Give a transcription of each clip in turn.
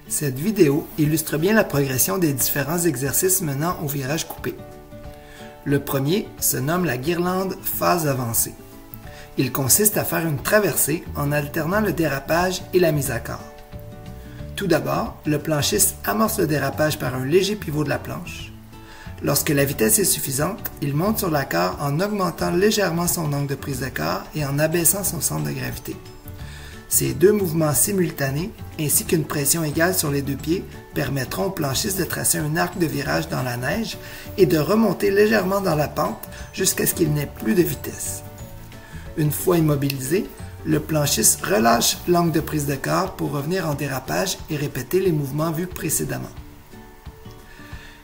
Cette vidéo illustre bien la progression des différents exercices menant au virage coupé. Le premier se nomme la guirlande phase avancée. Il consiste à faire une traversée en alternant le dérapage et la mise à quart. Tout d'abord, le planchiste amorce le dérapage par un léger pivot de la planche. Lorsque la vitesse est suffisante, il monte sur la quart en augmentant légèrement son angle de prise de quart et en abaissant son centre de gravité. Ces deux mouvements simultanés, ainsi qu'une pression égale sur les deux pieds, permettront au planchiste de tracer un arc de virage dans la neige et de remonter légèrement dans la pente jusqu'à ce qu'il n'ait plus de vitesse. Une fois immobilisé, le planchiste relâche l'angle de prise de quart pour revenir en dérapage et répéter les mouvements vus précédemment.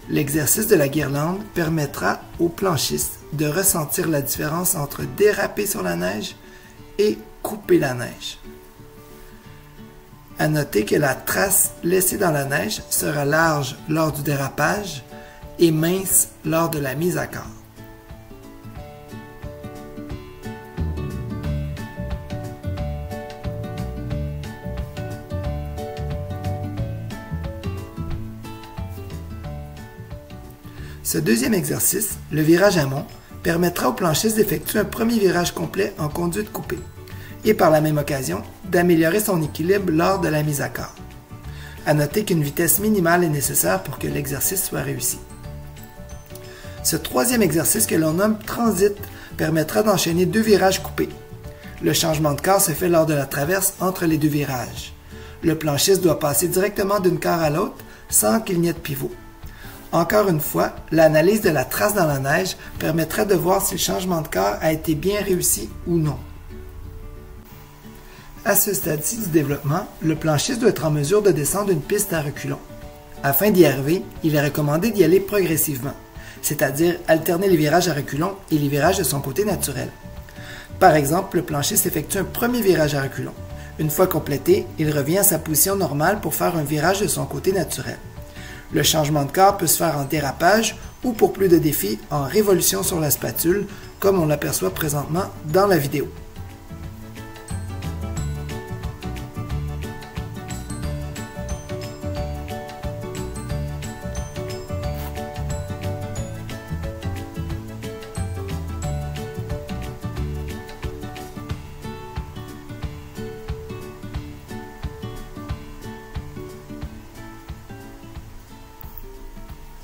L'exercice de la guirlande permettra au planchiste de ressentir la différence entre déraper sur la neige et couper la neige. À noter que la trace laissée dans la neige sera large lors du dérapage et mince lors de la mise à quart. Ce deuxième exercice, le virage amont, permettra au planchiste d'effectuer un premier virage complet en conduite coupée et par la même occasion d'améliorer son équilibre lors de la mise à quart. À noter qu'une vitesse minimale est nécessaire pour que l'exercice soit réussi. Ce troisième exercice que l'on nomme transit permettra d'enchaîner deux virages coupés. Le changement de quart se fait lors de la traverse entre les deux virages. Le planchiste doit passer directement d'une quart à l'autre sans qu'il n'y ait de pivot. Encore une fois, l'analyse de la trace dans la neige permettra de voir si le changement de quart a été bien réussi ou non. À ce stade-ci du développement, le planchiste doit être en mesure de descendre une piste à reculons. Afin d'y arriver, il est recommandé d'y aller progressivement, c'est-à-dire alterner les virages à reculons et les virages de son côté naturel. Par exemple, le planchiste effectue un premier virage à reculons. Une fois complété, il revient à sa position normale pour faire un virage de son côté naturel. Le changement de quart peut se faire en dérapage ou pour plus de défis, en révolution sur la spatule, comme on l'aperçoit présentement dans la vidéo.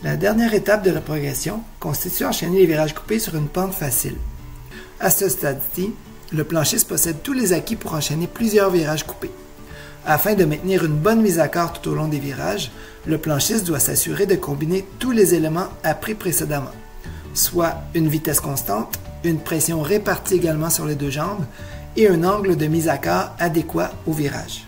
La dernière étape de la progression constitue enchaîner les virages coupés sur une pente facile. À ce stade-ci, le planchiste possède tous les acquis pour enchaîner plusieurs virages coupés. Afin de maintenir une bonne mise à quart tout au long des virages, le planchiste doit s'assurer de combiner tous les éléments appris précédemment, soit une vitesse constante, une pression répartie également sur les deux jambes et un angle de mise à quart adéquat au virage.